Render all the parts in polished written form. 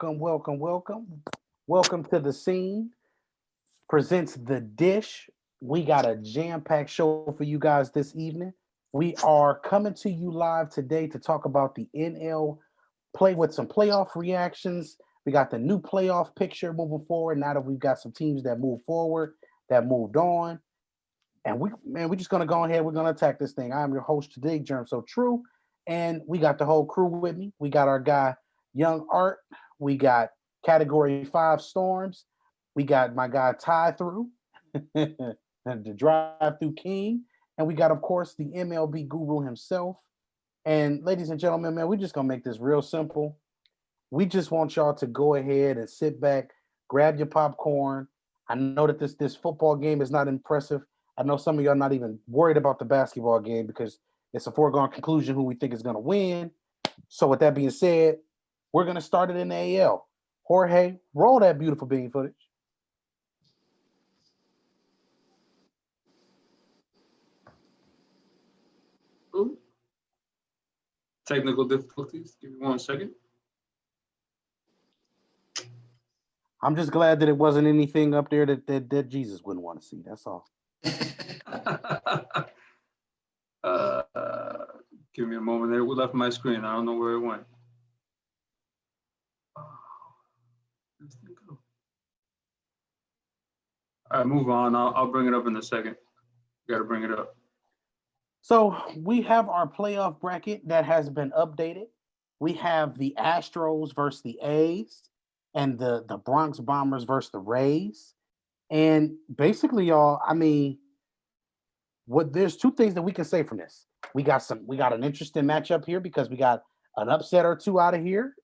Welcome to the scene. Presents the dish. We got a jam-packed show for you guys this evening. We are coming to you live today to talk about the NL play with some playoff reactions. We got the new playoff picture moving forward. Now that we've got some teams that moved forward, that moved on, and we're just gonna go ahead. We're gonna attack this thing. I'm your host today, Germ So True, and we got the whole crew with me. We got our guy Young Art. We got Category Five Storms. We got my guy Tie Through, the Drive Through King, and we got, of course, the MLB guru himself. And ladies and gentlemen, man, we're just gonna make this real simple. We just want y'all to go ahead and sit back, grab your popcorn. I know that this football game is not impressive. I know some of y'all not even worried about the basketball game because it's a foregone conclusion who we think is going to win. So with that being said, we're going to start it in the AL. Jorge, roll that beautiful bean footage. Ooh, technical difficulties. Give me 1 second. I'm just glad that it wasn't anything up there that Jesus wouldn't want to see. That's all. uh, Give me a moment there. We left my screen. I don't know where it went. Where's it go? All right, move on. I'll bring it up in a second. Got to bring it up. So we have our playoff bracket that has been updated. We have the Astros versus the A's and the Bronx Bombers versus the Rays. And basically, y'all, I mean, what there's two things that we can say from this. We got an interesting matchup here because we got an upset or two out of here.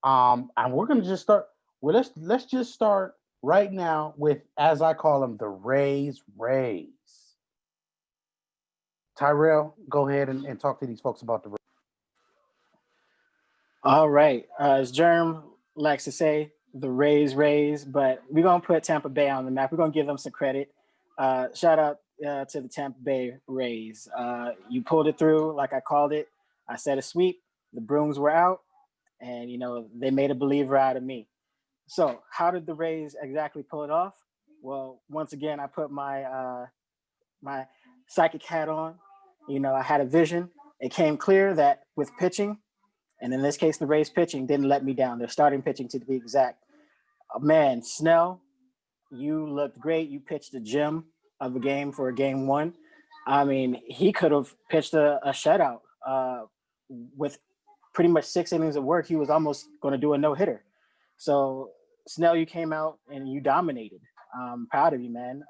And we're gonna just start. Well, let's just start right now with, as I call them, the Rays. Tyrell, go ahead and talk to these folks about the Rays. All right. As Germ likes to say, the Rays, but we're going to put Tampa Bay on the map. We're going to give them some credit. Shout out to the Tampa Bay Rays. You pulled it through like I called it. I said a sweep. The brooms were out, and, they made a believer out of me. So how did the Rays exactly pull it off? Well, once again, I put my psychic hat on. I had a vision. It came clear that with pitching, and in this case, the Rays pitching didn't let me down. Their starting pitching, to be exact. Man, Snell, you looked great. You pitched a gem of a game for a game one. I mean, he could have pitched a shutout with pretty much 6 innings of work. He was almost going to do a no-hitter. So, Snell, you came out and you dominated. I'm proud of you, man.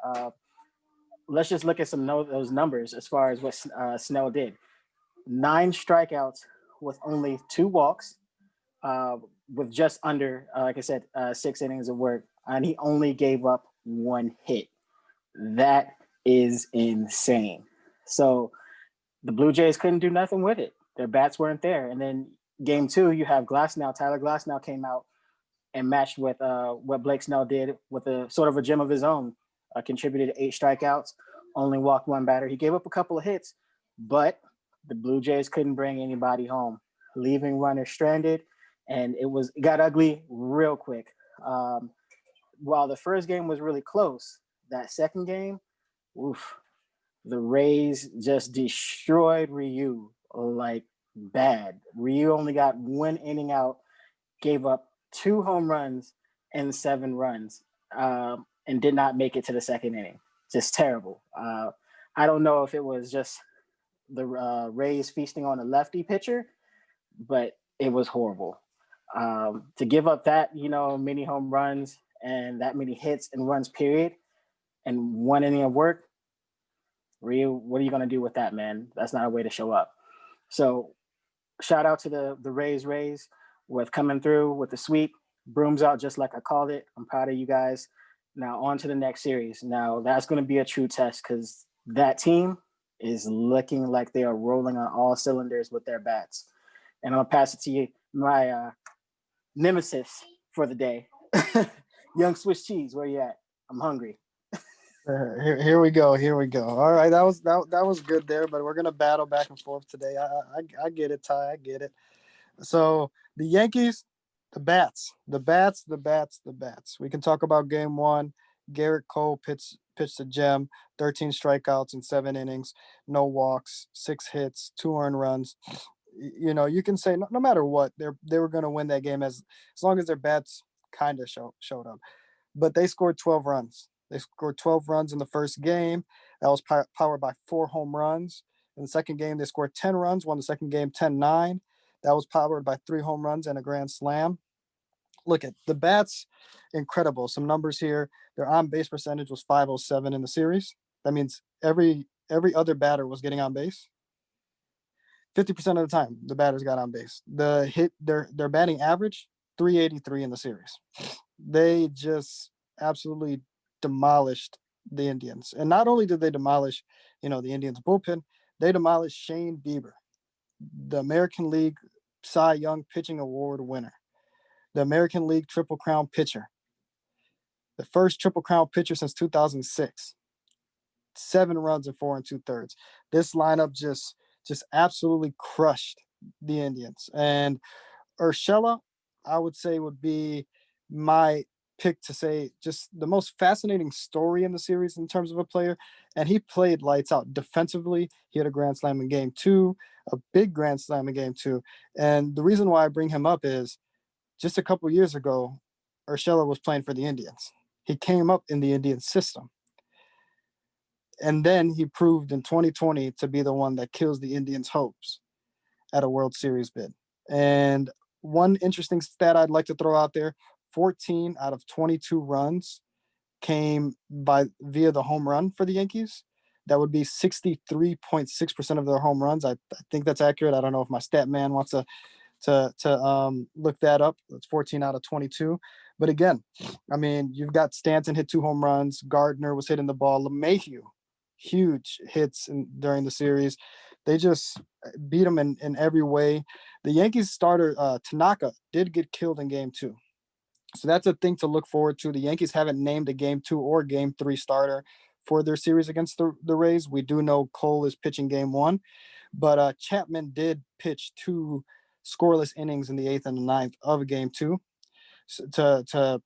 Let's just look at some of those numbers as far as what Snell did. 9 strikeouts with only 2 walks, with just under, like I said, 6 innings of work, and he only gave up 1 hit. That is insane. So the Blue Jays couldn't do nothing with it. Their bats weren't there. And then game 2, you have Glasnow. Tyler Glasnow came out and matched with what Blake Snell did with a sort of a gem of his own. Contributed 8 strikeouts, only walked 1 batter. He gave up a couple of hits, but the Blue Jays couldn't bring anybody home, leaving runners stranded, and it got ugly real quick. While the first game was really close, that second game, oof, the Rays just destroyed Ryu like bad. Ryu only got 1 inning out, gave up 2 home runs and 7 runs, and did not make it to the second inning. Just terrible. I don't know if it was just the Rays feasting on a lefty pitcher, but it was horrible. To give up that, many home runs and that many hits and runs, period, and 1 inning of work, Ryu, what are you going to do with that, man? That's not a way to show up. So shout out to the Rays with coming through with the sweep. Brooms out just like I called it. I'm proud of you guys. Now on to the next series. Now that's going to be a true test because that team is looking like they are rolling on all cylinders with their bats. And I'm going to pass it to you, my nemesis for the day. Young Swiss Cheese, where you at? I'm hungry. Here we go. All right, that was good there, but we're gonna battle back and forth today. I get it, Ty. I get it. So the Yankees, The bats. We can talk about game one. Garrett Cole pitched a gem, 13 strikeouts in 7 innings, no walks, 6 hits, 2 earned runs. You know, you can say no matter what, they were going to win that game as long as their bats kind of showed up. But they scored 12 runs. They scored 12 runs in the first game. That was powered by 4 home runs. In the second game, they scored 10 runs, won the second game 10-9. That was powered by 3 home runs and a grand slam. Look at the bats, incredible. Some numbers here. Their on base percentage was .507 in the series. That means every other batter was getting on base. 50% of the time, the batters got on base. Their batting average, 383 in the series. They just absolutely demolished the Indians. And not only did they demolish, the Indians bullpen, they demolished Shane Bieber, the American League Cy Young Pitching Award winner, the American League Triple Crown pitcher, the first Triple Crown pitcher since 2006. 7 runs in 4 2/3. This lineup just absolutely crushed the Indians. And Urshela, I would say, would be my pick to say just the most fascinating story in the series in terms of a player. And he played lights out defensively. He had a grand slam in game 2, a big grand slam in game 2. And the reason why I bring him up is just a couple years ago, Urshela was playing for the Indians. He came up in the Indian system. And then he proved in 2020 to be the one that kills the Indians' hopes at a World Series bid. And one interesting stat I'd like to throw out there, 14 out of 22 runs came via the home run for the Yankees. That would be 63.6% of their home runs. I think that's accurate. I don't know if my stat man wants to look that up. It's 14 out of 22. But again, I mean, you've got Stanton hit 2 home runs. Gardner was hitting the ball. LeMahieu, huge hits during the series. They just beat them in every way. The Yankees starter, Tanaka, did get killed in game 2. So that's a thing to look forward to. The Yankees haven't named a game 2 or game 3 starter for their series against the Rays. We do know Cole is pitching game 1, but Chapman did pitch 2 scoreless innings in the 8th and the 9th of game 2 to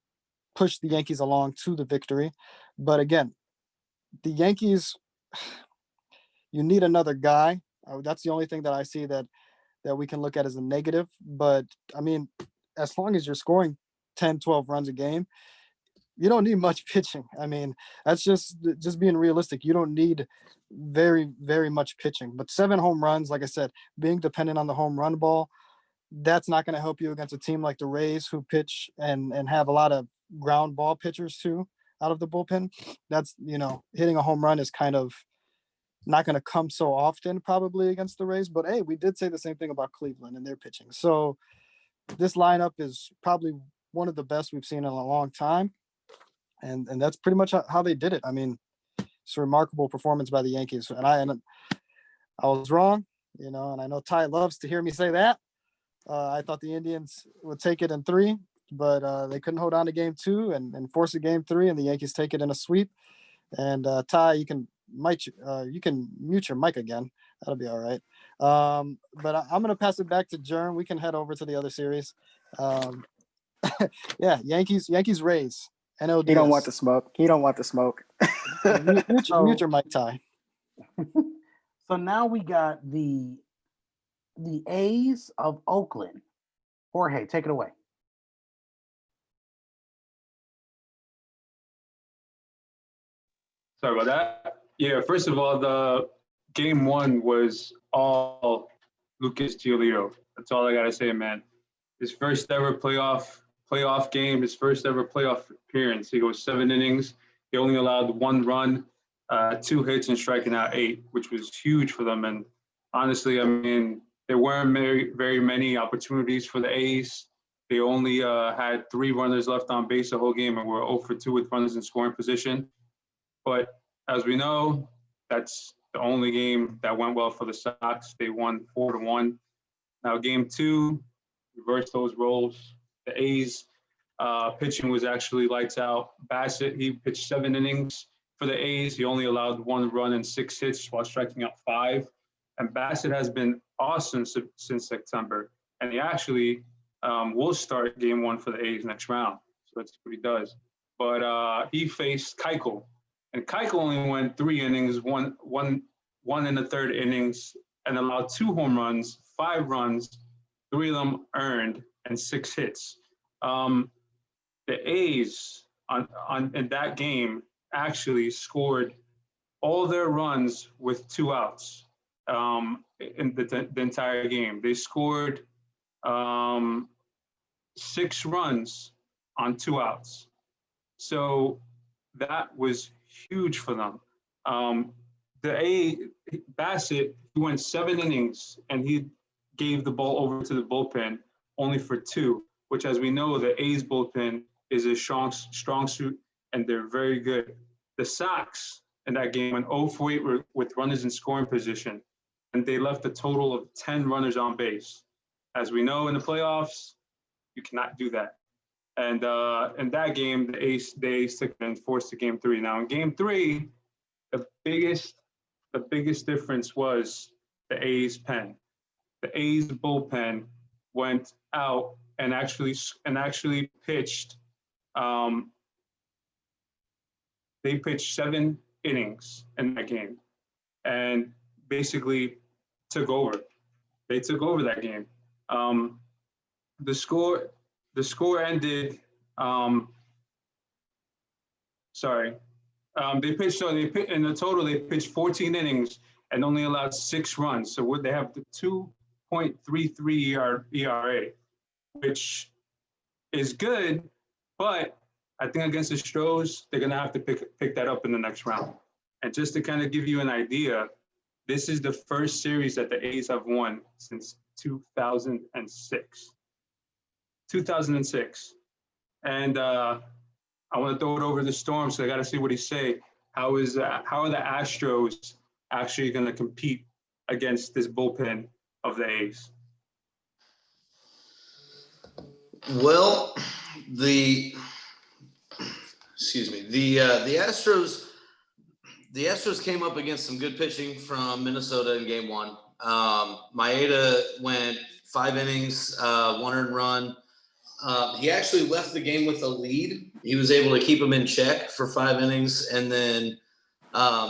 push the Yankees along to the victory. But again, the Yankees, you need another guy. That's the only thing that I see that we can look at as a negative. But I mean, as long as you're scoring 10, 12 runs a game, you don't need much pitching. I mean, that's just being realistic. You don't need very, very much pitching. But 7 home runs, like I said, being dependent on the home run ball, that's not going to help you against a team like the Rays, who pitch and have a lot of ground ball pitchers too out of the bullpen. That's, hitting a home run is kind of not going to come so often probably against the Rays. But hey, we did say the same thing about Cleveland and their pitching. So this lineup is probably one of the best we've seen in a long time. And that's pretty much how they did it. I mean, it's a remarkable performance by the Yankees. And I was wrong, and I know Ty loves to hear me say that. I thought the Indians would take it in 3, but they couldn't hold on to game 2 and force a game 3, and the Yankees take it in a sweep. And Ty, you can mute your mic again. That'll be all right. But I'm going to pass it back to Jerm. We can head over to the other series. Yeah, Yankees Rays. NLDS. He don't want the smoke. mute your mic, Ty. So now we got the A's of Oakland. Jorge, take it away. Sorry about that. Yeah, first of all, the game 1 was all Lucas Giolito. That's all I gotta say, man. His first ever playoff game, his first ever playoff appearance. He goes 7 innings. He only allowed 1 run, 2 hits, and striking out 8, which was huge for them. And honestly, I mean, there weren't very many opportunities for the A's. They only had 3 runners left on base the whole game and were 0 for 2 with runners in scoring position. But as we know, that's the only game that went well for the Sox. They won 4-1. Now, game 2, reversed those roles. The A's pitching was actually lights out. Bassett, he pitched 7 innings for the A's. He only allowed 1 run and 6 hits while striking out 5. And Bassett has been awesome since September. And he actually will start game one for the A's next round. So let's see what he does. But he faced Keuchel, and Keuchel only went 3 innings, one in the third innings, and allowed 2 home runs, 5 runs, 3 of them earned, and 6 hits. The A's in that game actually scored all their runs with 2 outs in the entire game. They scored 6 runs on 2 outs. So that was huge for them. Bassett, he went 7 innings and he gave the ball over to the bullpen only for 2, which, as we know, the A's bullpen is a strong suit, and they're very good. The Sox in that game went 0 for 8 with runners in scoring position, and they left a total of 10 runners on base. As we know, in the playoffs, you cannot do that. And in that game, the A's took it and forced to game 3. Now in game 3, the biggest difference was the A's pen. The A's bullpen went out and actually pitched. They pitched 7 innings in that game, and basically took over. They took over that game. The score ended. They pitched in the total. They pitched 14 innings and only allowed 6 runs. So they have the 2.33 ERA, which is good, but I think against the Stros, they're gonna have to pick that up in the next round. And just to kind of give you an idea, this is the first series that the A's have won since 2006. 2006. And I want to throw it over to Storm, so I got to see what he say. How are the Astros actually going to compete against this bullpen of the A's? Well, the Astros came up against some good pitching from Minnesota in game 1. Maeda went 5 innings, 1 earned run. He actually left the game with a lead. He was able to keep him in check for 5 innings, and then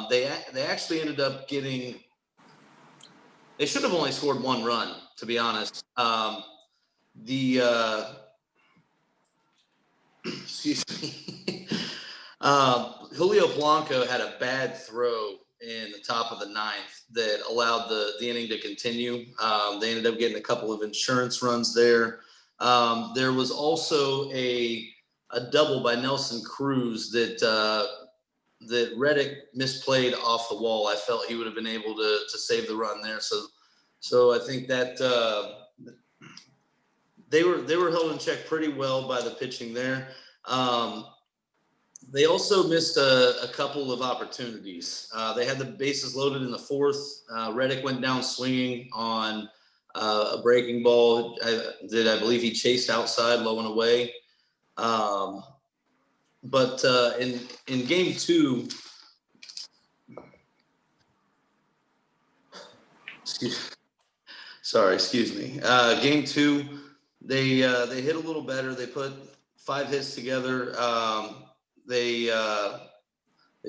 they actually ended up getting. They should have only scored 1 run, to be honest. Excuse me. Julio Blanco had a bad throw in the top of the 9th that allowed the inning to continue. They ended up getting a couple of insurance runs there. There was also a double by Nelson Cruz that Reddick misplayed off the wall. I felt he would have been able to save the run there. So I think that they were held in check pretty well by the pitching there. They also missed a couple of opportunities. They had the bases loaded in the 4th. Reddick went down swinging on a breaking ball that I believe he chased outside low and away. But in game 2, excuse me. Game 2, they hit a little better. They put 5 hits together. They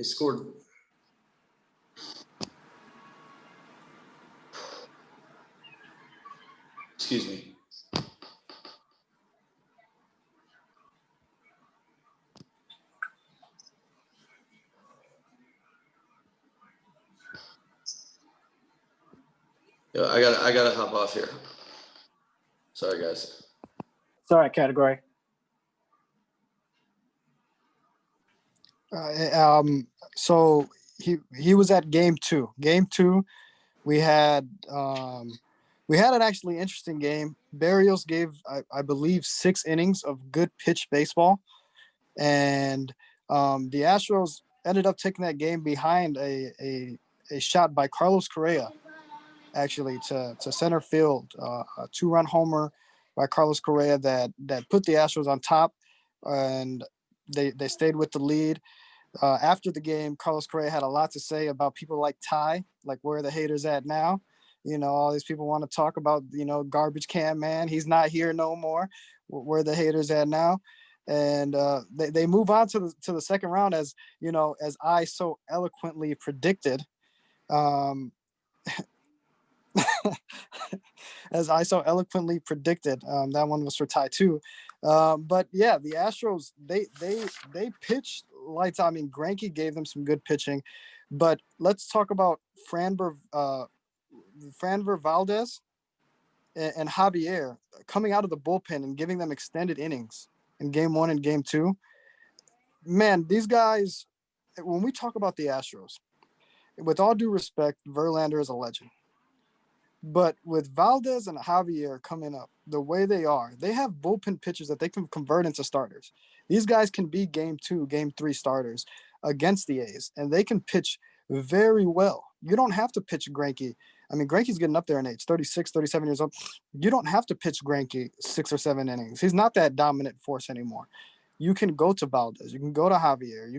scored. Excuse me. Yeah, I gotta hop off here. Sorry, guys. It's all right, Category. So he was at game 2. Game 2, we had an actually interesting game. Barrios gave, I believe, 6 innings of good pitch baseball, and the Astros ended up taking that game behind a shot by Carlos Correa, actually to center field, a 2-run homer by Carlos Correa that put the Astros on top, and they stayed with the lead. After the game, Carlos Correa had a lot to say about people like Ty, like where are the haters at now? All these people want to talk about, garbage can man. He's not here no more. Where the haters at now? And they move on to the second round as as I so eloquently predicted. As I so eloquently predicted, that one was for Ty too. But yeah, the Astros they pitched lights out. I mean, Greinke gave them some good pitching, but let's talk about Franber Valdez and Javier coming out of the bullpen and giving them extended innings in game 1 and game 2. Man, these guys, when we talk about the Astros, with all due respect, Verlander is a legend. But with Valdez and Javier coming up the way they are, they have bullpen pitchers that they can convert into starters. These guys can be game 2, game 3 starters against the A's, and they can pitch very well. You don't have to pitch Greinke. I mean, Greinke's getting up there in age, 36, 37 years old. You don't have to pitch Greinke 6 or 7 innings. He's not that dominant force anymore. You can go to Valdez. You can go to Javier.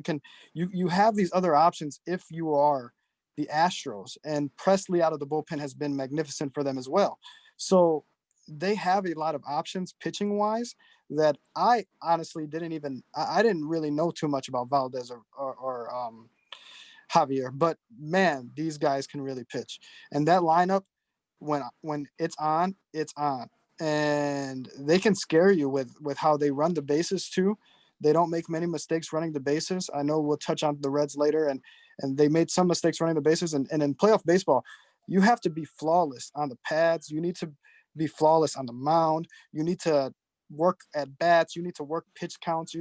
You have these other options if you are the Astros, and Presley out of the bullpen has been magnificent for them as well. So they have a lot of options pitching wise that I honestly I didn't really know too much about Valdez or Javier, but man, these guys can really pitch. And that lineup, when it's on, and they can scare you with how they run the bases too. They don't make many mistakes running the bases. I know we'll touch on the Reds later, and they made some mistakes running the bases. And in playoff baseball, you have to be flawless on the pads. You need to be flawless on the mound. You need to work at bats. You need to work pitch counts.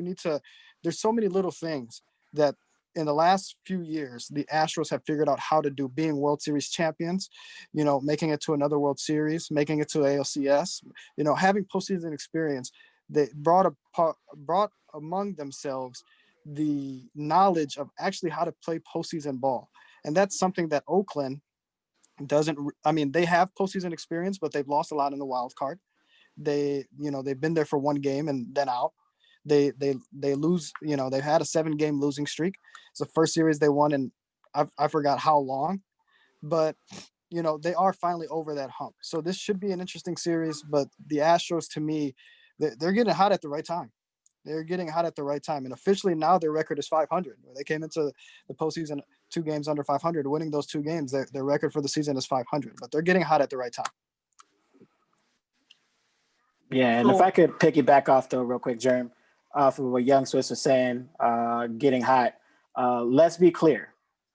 There's so many little things that in the last few years, the Astros have figured out how to do, being World Series champions, making it to another World Series, making it to ALCS, having postseason experience. They brought among themselves the knowledge of actually how to play postseason ball. And that's something that Oakland doesn't. I mean, they have postseason experience, but they've lost a lot in the wild card. They've been there for one game and then out. They lose, they've had a 7-game losing streak. It's the first series they won in I forgot how long, but they are finally over that hump. So this should be an interesting series, but the Astros, to me, they're getting hot at the right time. They're getting hot at the right time. And officially now their record is 500. They came into the postseason 2 games under 500, winning those 2 games. Their record for the season is 500, but they're getting hot at the right time. Yeah, and if I could piggyback off though real quick, Jerm, off of what Young Swiss was saying, getting hot. Let's be clear.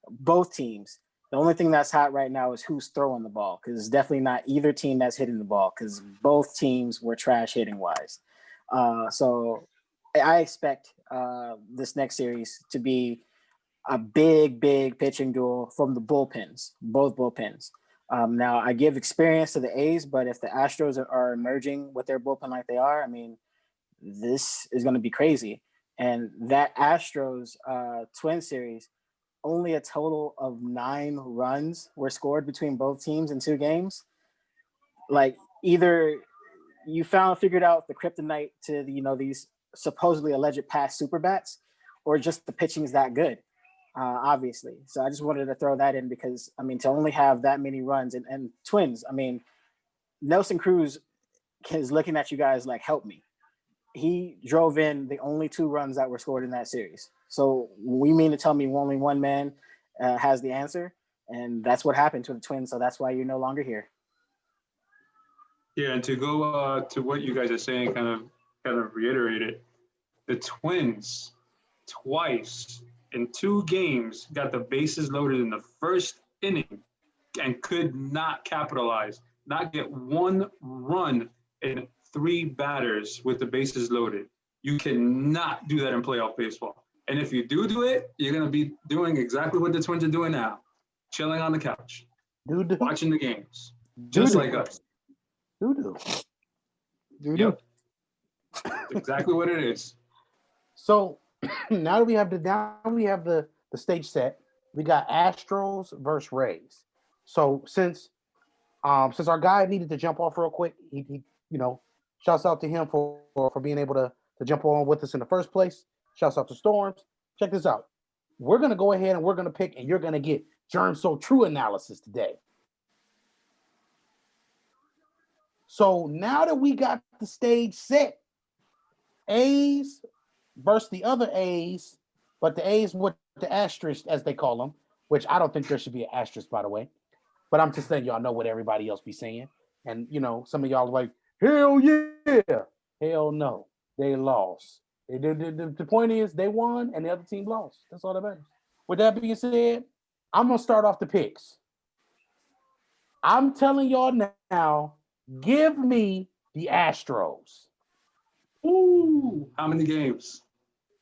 Both teams, the only thing that's hot right now is who's throwing the ball, because it's definitely not either team that's hitting the ball, because both teams were trash hitting wise. So I expect this next series to be a big pitching duel from the bullpens, both bullpens. Now, I give experience to the A's, but if the Astros are emerging with their bullpen like they are, I mean, this is going to be crazy. And that Astros Twin series, only a total of 9 runs were scored between both teams in 2 games. Like, either you figured out the kryptonite to these supposedly alleged past super bats, or just the pitching is that good, obviously. So I just wanted to throw that in because, I mean, to only have that many runs and Twins, I mean, Nelson Cruz is looking at you guys like, help me. He drove in the only 2 runs that were scored in that series. So we mean to tell me only one man has the answer, and that's what happened to the Twins. So that's why you're no longer here. Yeah, and to go to what you guys are saying, kind of reiterate it. The Twins twice in 2 games got the bases loaded in the first inning and could not capitalize, not get 1 run in 3 batters with the bases loaded. You cannot do that in playoff baseball. And if you do it, you're going to be doing exactly what the Twins are doing now, chilling on the couch, watching the games, just like us. Yep. Exactly what it is. So now that we have the stage set, we got Astros versus Rays. So since our guy needed to jump off real quick, he shouts out to him for being able to jump on with us in the first place. Shouts out to Storms. Check this out. We're gonna go ahead and we're gonna pick, and you're gonna get Germ So True analysis today. So now that we got the stage set, A's versus the other A's, but the A's with the asterisk, as they call them, which I don't think there should be an asterisk, by the way. But I'm just letting y'all know what everybody else be saying. And, some of y'all are like, hell yeah. Hell no. They lost. The point is, they won and the other team lost. That's all that matters. With that being said, I'm going to start off the picks. I'm telling y'all now, give me the Astros. Ooh, how many games?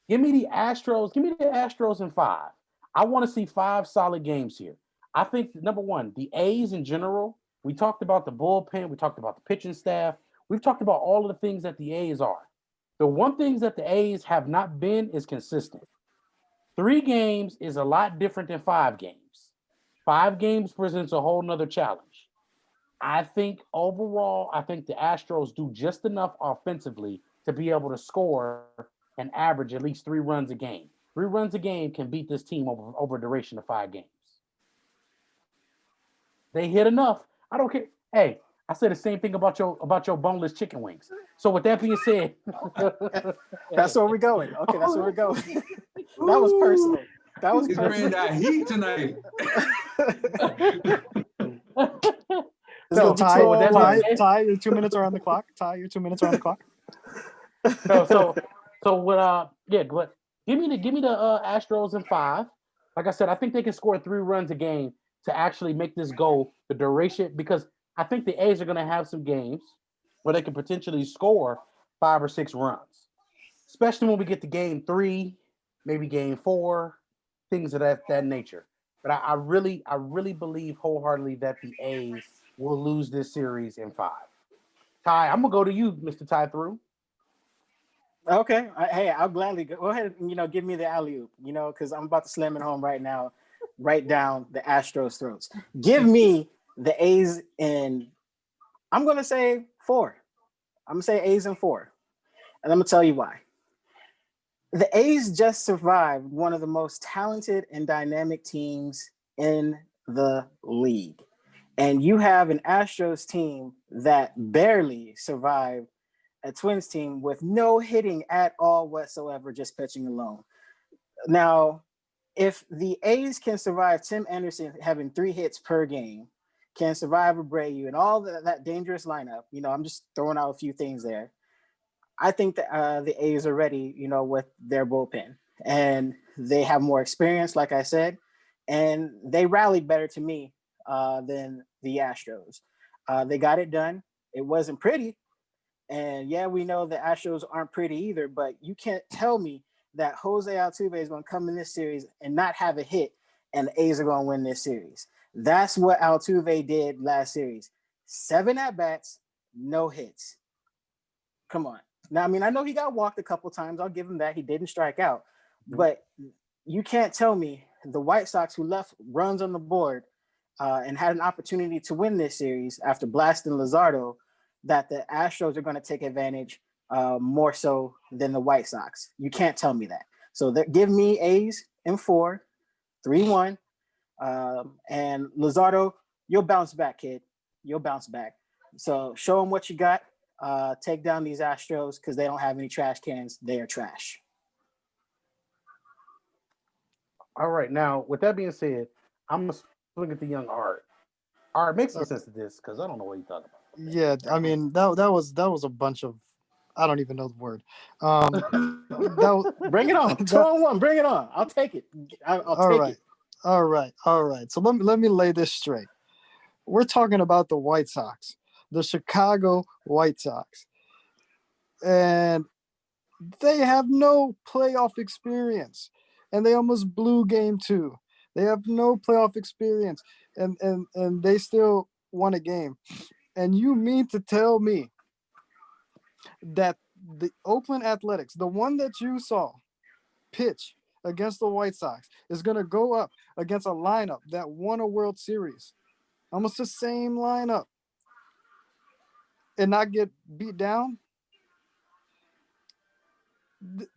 Give me the Astros. Give me the Astros in 5. I want to see 5 solid games here. I think, number one, the A's in general, we talked about the bullpen. We talked about the pitching staff. We've talked about all of the things that the A's are. The one things that the A's have not been is consistent. 3 games is a lot different than 5 games. 5 games presents a whole nother challenge. I think overall, I think the Astros do just enough offensively to be able to score and average at least 3 runs a game. 3 runs a game can beat this team over a duration of 5 games. They hit enough. I don't care. Hey, I said the same thing about your boneless chicken wings. So with that being said, That's where we're going. Okay, that's where we're going. That was personal. That was He's bringing personal. that heat tonight. No, Ty, so with that being said- Ty, your 2 minutes are on the clock. Ty, your 2 minutes are on the clock. so what? Yeah, but give me the Astros in 5. Like I said, I think they can score 3 runs a game to actually make this go the duration, because I think the A's are going to have some games where they can potentially score 5 or 6 runs, especially when we get to game 3, maybe game 4, things of that nature. But I really believe wholeheartedly that the A's will lose this series in 5. Ty, I'm gonna go to you, Mr. Ty Through. Okay. Hey, I'll gladly go ahead and give me the alley oop, because I'm about to slam it home right now, right down the Astros' throats. Give me the A's in, I'm going to say 4. I'm going to say A's in 4. And I'm going to tell you why. The A's just survived one of the most talented and dynamic teams in the league. And you have an Astros team that barely survived a Twins team with no hitting at all whatsoever, just pitching alone. Now, if the A's can survive Tim Anderson having 3 hits per game, can survive Abreu and all that dangerous lineup, I'm just throwing out a few things there. I think that the A's are ready, with their bullpen, and they have more experience, like I said, and they rallied better to me than the Astros. They got it done. It wasn't pretty. And yeah, we know the Astros aren't pretty either, but you can't tell me that Jose Altuve is going to come in this series and not have a hit, and the A's are going to win this series. That's what Altuve did last series. 7 at-bats, no hits. Come on. Now, I know he got walked a couple times. I'll give him that. He didn't strike out. But you can't tell me the White Sox, who left runs on the board and had an opportunity to win this series after blasting Luzardo, that the Astros are going to take advantage more so than the White Sox. You can't tell me that. So give me A's in 4, 3-1. And Luzardo, you'll bounce back, kid. You'll bounce back. So show them what you got. Take down these Astros because they don't have any trash cans. They are trash. All right. Now, with that being said, I'm going to look at the young Art. Art, make some sense of this because I don't know what you thought about. Yeah, that was a bunch of, I don't even know the word. Bring it on. 2-1. Bring it on. I'll take it. I'll take it. All right. So let me lay this straight. We're talking about the White Sox, the Chicago White Sox, and they have no playoff experience, and they almost blew game 2. They have no playoff experience, and they still won a game. And you mean to tell me that the Oakland Athletics, the one that you saw pitch against the White Sox, is going to go up against a lineup that won a World Series, almost the same lineup, and not get beat down?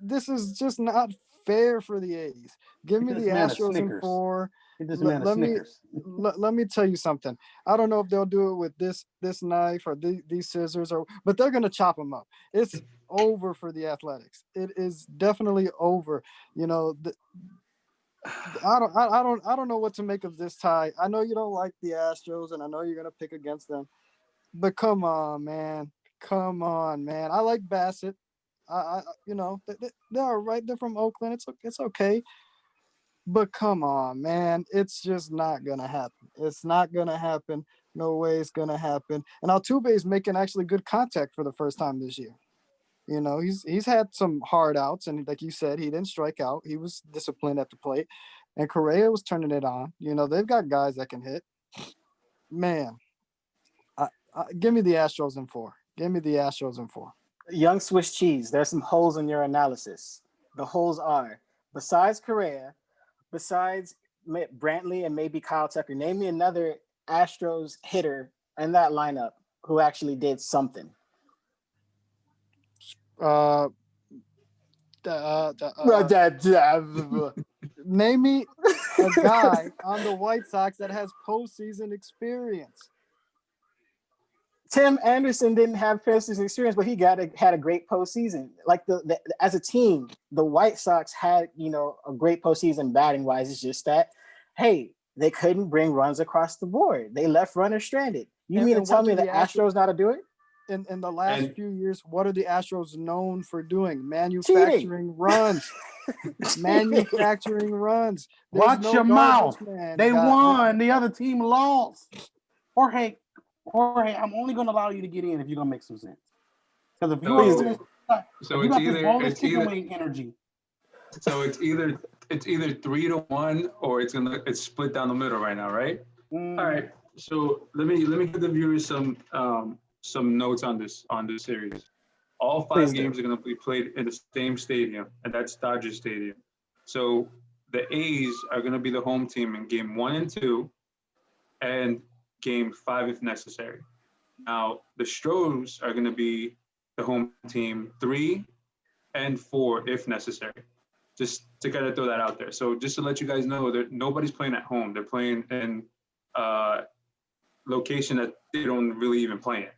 this is just not fair for the A's. Give me Get the this man a Astros in Snickers. 4. Get this Let, man a let me Snickers. let me tell you something. I don't know if they'll do it with this knife or these scissors, but they're gonna chop them up. It's over for the Athletics. It is definitely over. You know, I don't know what to make of this tie. I know you don't like the Astros, and I know you're gonna pick against them, but come on, man. Come on, man. I like Bassett. You know, they're all right. They're from Oakland. It's okay. But come on, man. It's just not gonna happen. It's not gonna happen. No way it's gonna happen. And Altuve is making actually good contact for the first time this year. You know, he's had some hard outs, and like you said, he didn't strike out. He was disciplined at the plate, and Correa was turning it on. You know, they've got guys that can hit. Man, give me the Astros in 4. Give me the Astros in 4. Young Swiss cheese. There's some holes in your analysis. The holes are, besides Correa, besides Brantley and maybe Kyle Tucker, name me another Astros hitter in that lineup who actually did something. Name me a guy on the White Sox that has postseason experience. Tim Anderson didn't have postseason experience, but he had a great postseason. Like as a team, the White Sox had, you know, a great postseason batting wise. It's just that, hey, they couldn't bring runs across the board. They left runners stranded. You mean to tell me the Astros know how to do it? In the last few years, what are the Astros known for doing? Manufacturing runs. Manufacturing runs. Watch your mouth. They won. The other team lost. Jorge, I'm only going to allow you to get in if you're going to make some sense. Because if you got this boneless chicken wing energy. So it's either 3-1 or it's split down the middle right now, right? All right. So let me give the viewers some notes on this series. All 5 games are going to be played in the same stadium, and that's Dodger Stadium. So the A's are going to be the home team in game 1 and 2, and game 5 if necessary. Now the Stros are going to be the home team 3 and 4 if necessary. Just to kind of throw that out there. So just to let you guys know that nobody's playing at home. They're playing in location that they don't really even play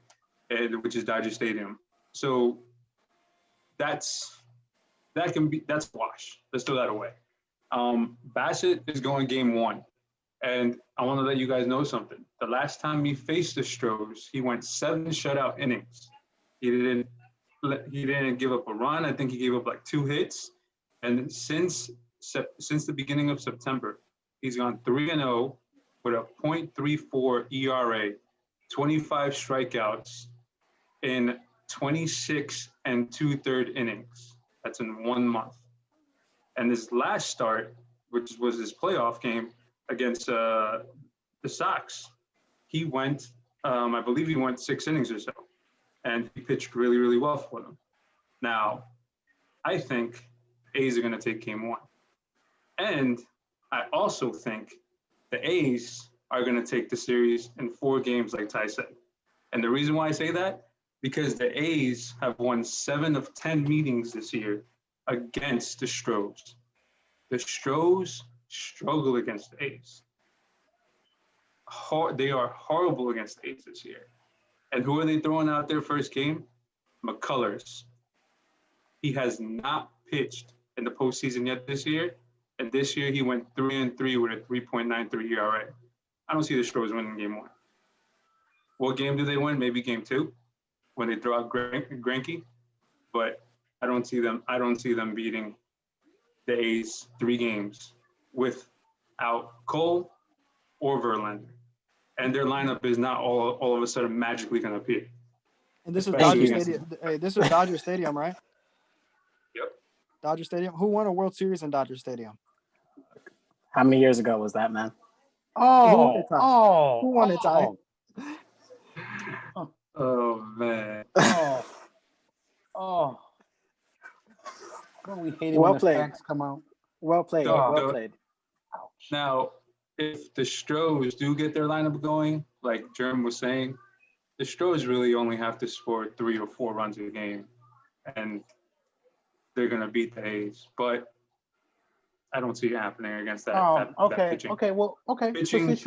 in, which is Dodger Stadium. So that's a wash. Let's throw that away. Bassett is going game 1. And I want to let you guys know something. The last time he faced the Stros, he went 7 shutout innings. He didn't give up a run. I think he gave up like 2 hits. And since the beginning of September, he's gone 3-0 with a .34 ERA, 25 strikeouts in 26 2/3 innings. That's in 1 month. And this last start, which was his playoff game against the Sox, he went, I believe he went 6 innings or so, and he pitched really, really well for them. Now, I think A's are going to take game 1. And I also think the A's are going to take the series in 4 games, like Ty said. And the reason why I say that, because the A's have won 7 of 10 meetings this year against the Stros. The Stros struggle against the A's. They are horrible against the A's this year. And who are they throwing out their first game? McCullers. He has not pitched in the postseason yet this year. And this year he went 3-3 with a 3.93 ERA. I don't see the Stros winning game 1. What game do they win? Maybe game 2 when they throw out Greinke. But I don't see them beating the A's 3 games without Cole or Verlander. And their lineup is not all of a sudden magically going to appear. And this is Dodger Stadium. Hey, this is Dodger Stadium, right? Yep. Dodger Stadium. Who won a World Series in Dodger Stadium? How many years ago was that, man? Who won it, Ty? Oh, man. Don't we hate it when the facts come out? Well played. Well played. Now, if the Stros do get their lineup going, like Jerm was saying, the Stros really only have to score 3 or 4 runs a game. And they're going to beat the A's, but I don't see it happening against that. that Okay. pitching. Okay. Well, okay. Pitching. I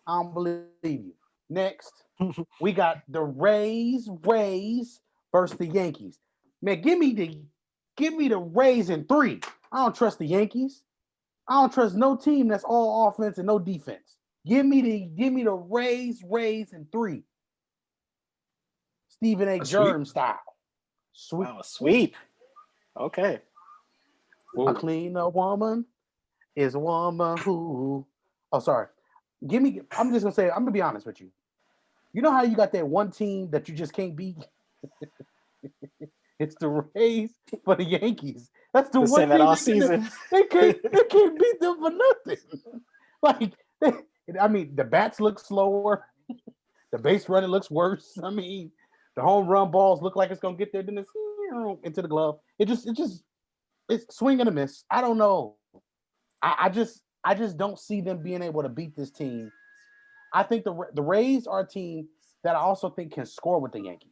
don't believe you. Next, we got the Rays versus the Yankees. Man, give me the Rays in 3. I don't trust the Yankees. I don't trust no team that's all offense and no defense. Give me the Rays in 3. Stephen A. Germ style. Sweep. Oh, sweep. Okay. Whoa. A cleaner woman is a woman who. Oh, sorry. I'm just gonna be honest with you. You know how you got that one team that you just can't beat? It's the Rays for the Yankees. That's the one that thing all season. They can't beat them for nothing. Like, the bats look slower. The base running looks worse. I mean, the home run balls look like it's gonna get there, then it's into the glove. It's swing and a miss. I don't know. I just don't see them being able to beat this team. I think the Rays are a team that I also think can score with the Yankees.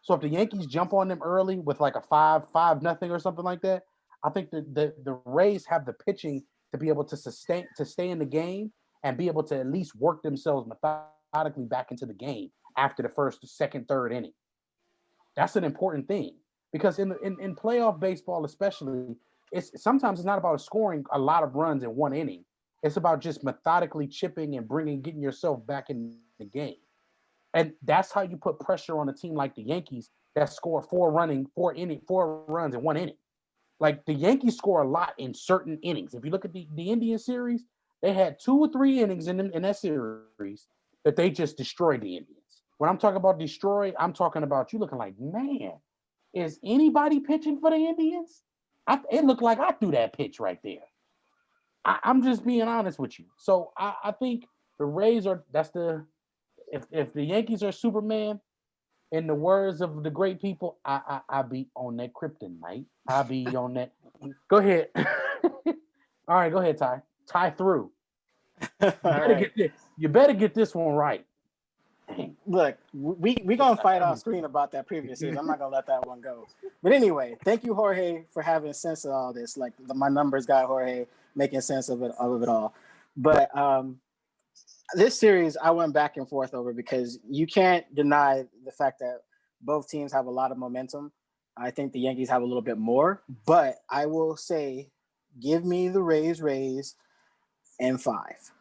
So if the Yankees jump on them early with like a 5-0 or something like that, I think the Rays have the pitching to be able to stay in the game and be able to at least work themselves methodically back into the game after the first, second, third inning. That's an important thing because in playoff baseball, especially, sometimes it's not about scoring a lot of runs in one inning. It's about just methodically chipping and getting yourself back in the game. And that's how you put pressure on a team like the Yankees that score 4 runs in one inning. Like the Yankees score a lot in certain innings. If you look at the Indian series, they had 2 or 3 innings in that series that they just destroyed the Indians. When I'm talking about destroy, I'm talking about you looking like, man, is anybody pitching for the Indians? It looked like I threw that pitch right there. I'm just being honest with you. So I think the Rays if the Yankees are Superman, in the words of the great people, I be on that kryptonite. I be on that. Go ahead. All right, go ahead, Ty. Ty through. You better get this one right. Dang. Look, we gonna fight off screen about that previous season. I'm not gonna let that one go. But anyway, thank you, Jorge, for having sense of all this. Like my numbers guy, Jorge, making sense of it all. But this series I went back and forth over because you can't deny the fact that both teams have a lot of momentum. I think the Yankees have a little bit more, but I will say, give me the Rays in 5.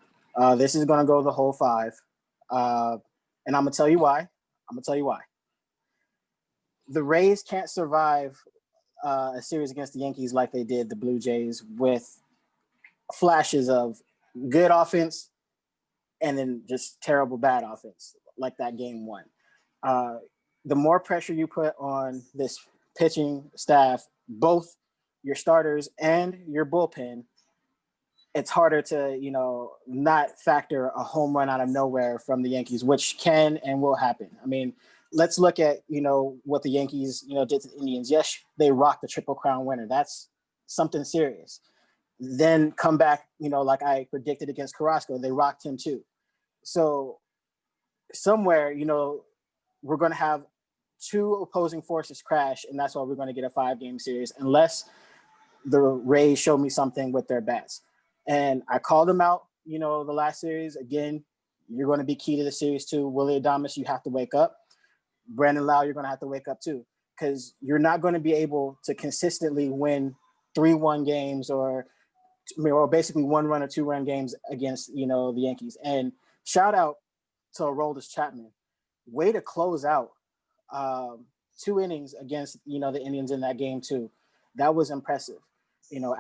This is gonna go the whole 5. And I'm gonna tell you why. The Rays can't survive a series against the Yankees like they did the Blue Jays with flashes of good offense and then just terrible bad offense like that game 1. The more pressure you put on this pitching staff, both your starters and your bullpen, it's harder to, not factor a home run out of nowhere from the Yankees, which can and will happen. I mean, let's look at, what the Yankees, did to the Indians. Yes, they rocked the Triple Crown winner. That's something serious. Then come back, like I predicted against Carrasco, they rocked him too. So somewhere, we're going to have 2 opposing forces crash, and that's why we're going to get a 5-game series unless the Rays show me something with their bats. And I called them out, the last series. Again, you're going to be key to the series too. Willie Adames, you have to wake up. Brandon Lau, you're going to have to wake up too, because you're not going to be able to consistently win 3-1 games or basically 1-run or 2-run games against, the Yankees. And shout out to Aroldis Chapman. Way to close out 2 innings against, the Indians in that game too. That was impressive.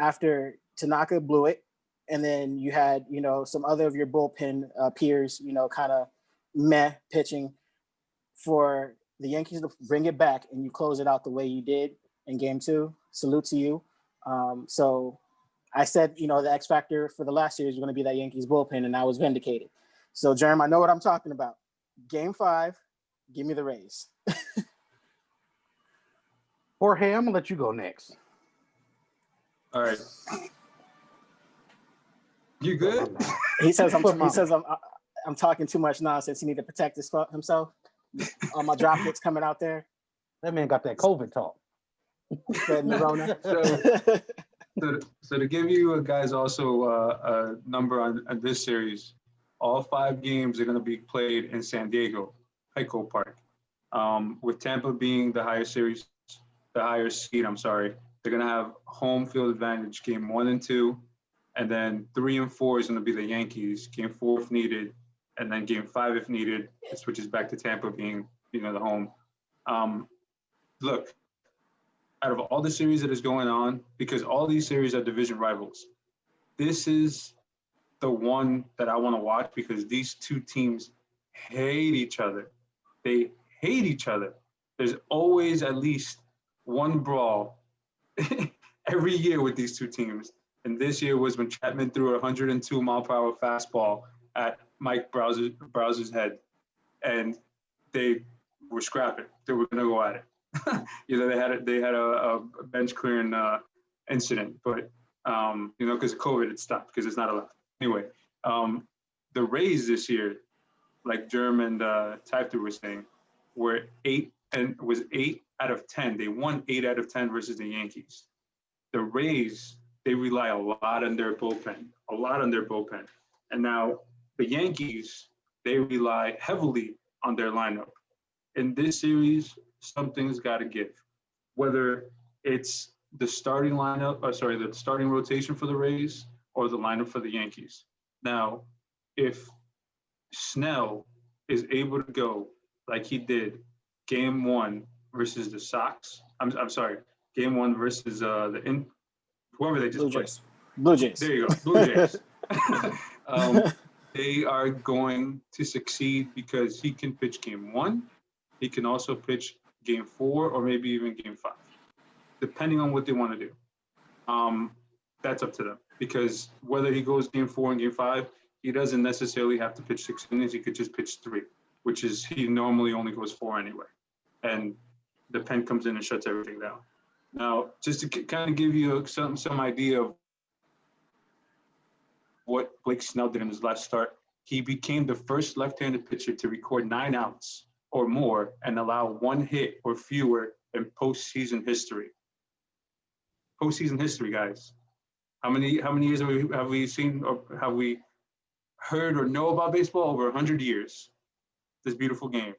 After Tanaka blew it, and then you had, some other of your bullpen peers, kind of meh pitching, for the Yankees to bring it back and you close it out the way you did in game 2. Salute to you. So I said, the X factor for the last series was going to be that Yankees bullpen, and I was vindicated. So, Jerm, I know what I'm talking about. Game 5, give me the Rays. Jorge, I'm going to let you go next. All right. You good? He says I'm talking too much nonsense. He need to protect himself. All my droplets coming out there. That man got that COVID talk. Spreading the Rona. So to give you guys also a number on this series, all 5 games are going to be played in San Diego, Petco Park. With Tampa being the higher seed, I'm sorry, they're going to have home field advantage game 1 and 2, and then 3 and 4 is going to be the Yankees, game 4 if needed, and then game 5 if needed. It switches back to Tampa being, the home. Look, out of all the series that is going on, because all these series are division rivals, this is the one that I want to watch because these two teams hate each other. They hate each other. There's always at least one brawl every year with these two teams. And this year was when Chapman threw a 102 mile per hour fastball at Mike Browser's head. And they were scrapping. They were going to go at it. They had a bench clearing incident, but because of COVID, it stopped because it's not allowed. Anyway, the Rays this year, like Germ and Typher were saying, were 8 out of 10. They won 8 out of 10 versus the Yankees. The Rays, they rely a lot on their bullpen, And now the Yankees, they rely heavily on their lineup. In this series, something's got to give. Whether it's the starting the starting rotation for the Rays or the lineup for the Yankees. Now, if Snell is able to go like he did game 1 versus the Sox, game 1 versus whoever they just played. Blue Jays. There you go, Blue Jays. They are going to succeed because he can pitch game 1. He can also pitch game 4 or maybe even game 5, depending on what they want to do. That's up to them because whether he goes game 4 and game 5, he doesn't necessarily have to pitch 6 innings. He could just pitch 3, which is he normally only goes 4 anyway. And the pen comes in and shuts everything down. Now, just to kind of give you some idea of what Blake Snell did in his last start, he became the first left-handed pitcher to record 9 outs or more and allow 1 hit or fewer in postseason history. Postseason history, guys. How many years have we seen or have we heard or know about baseball? Over 100 years. This beautiful game.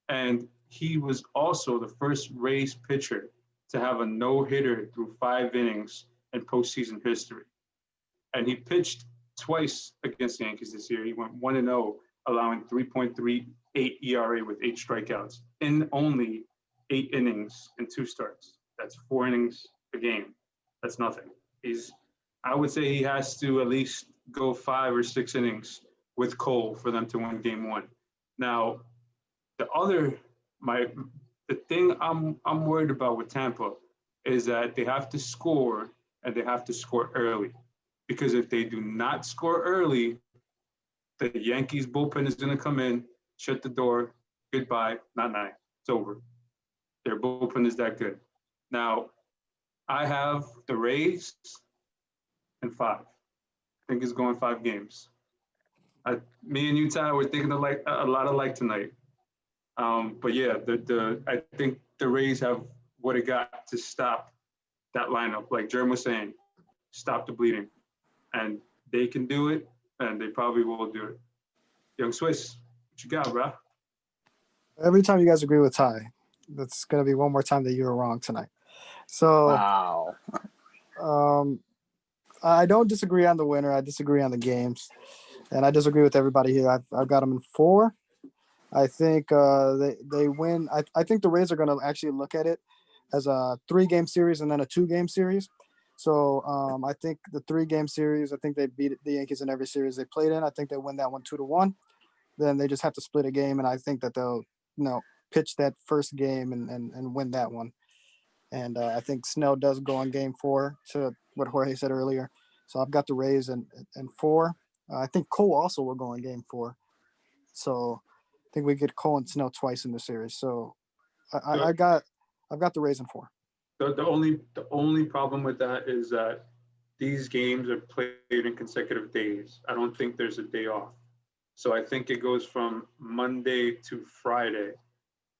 And he was also the first Rays pitcher to have a no-hitter through 5 innings in postseason history. And he pitched twice against the Yankees this year. He went 1-0, allowing 3.38 ERA with 8 strikeouts in only 8 innings and 2 starts. That's 4 innings a game. That's nothing. I would say he has to at least go 5 or 6 innings with Cole for them to win game 1. Now, the thing I'm worried about with Tampa is that they have to score and they have to score early. Because if they do not score early, the Yankees bullpen is going to come in, shut the door, goodbye, night. It's over. Their bullpen is that good. Now, I have the Rays in 5. I think it's going 5 games. Me and you, Ty, we're thinking a lot alike tonight. But yeah, I think the Rays have what it got to stop that lineup. Like Jerm was saying, stop the bleeding. And they can do it, and they probably will do it. Young Swiss, what you got, bro? Every time you guys agree with Ty, that's going to be one more time that you were wrong tonight. So, Wow. I don't disagree on the winner. I disagree on the games, and I disagree with everybody here. I've got them in 4. I think they win. I think the Rays are going to actually look at it as a 3-game series and then a 2-game series. So I think the 3-game series, I think they beat the Yankees in every series they played in. I think they win that one 2-1. Then they just have to split a game, and I think that they'll pitch that first game and win that one. And I think Snell does go on game 4 to what Jorge said earlier. So I've got the Rays in 4. I think Cole also will go in game 4. So I think we get Cole and Snell twice in the series. So I've got the Rays in 4. The only problem with that is that these games are played in consecutive days. I don't think there's a day off. So I think it goes from Monday to Friday.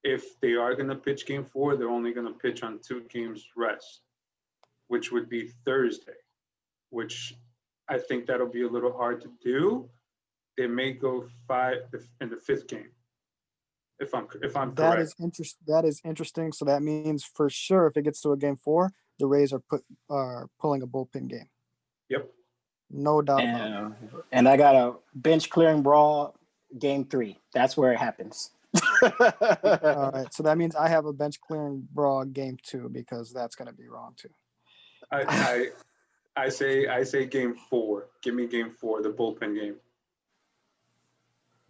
if they are going to pitch game 4, they're only going to pitch on 2 games rest, which would be Thursday, which I think that'll be a little hard to do. They may go 5 in the 5th game, if I'm correct. That is interesting. So that means for sure, if it gets to a game 4, the Rays are pulling a bullpen game. Yep. No doubt about it. And I got a bench clearing brawl game 3. That's where it happens. All right. So that means I have a bench clearing brawl game 2 because that's going to be wrong too. I say game 4. Give me game 4, the bullpen game.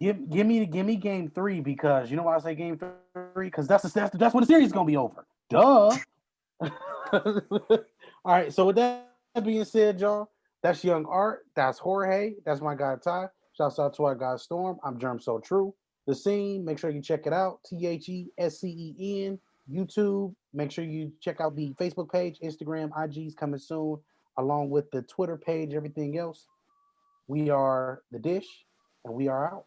Give me game 3 because you know why I say game 3? Because that's when the series is gonna be over. Duh. All right. So with that being said, y'all, that's Young Art. That's Jorge. That's my guy Ty. Shouts out to our guy Storm. I'm Germ So True. The Scene. Make sure you check it out. THESCEN. YouTube. Make sure you check out the Facebook page, Instagram, IG's coming soon, along with the Twitter page. Everything else. We are The Dish, and we are out.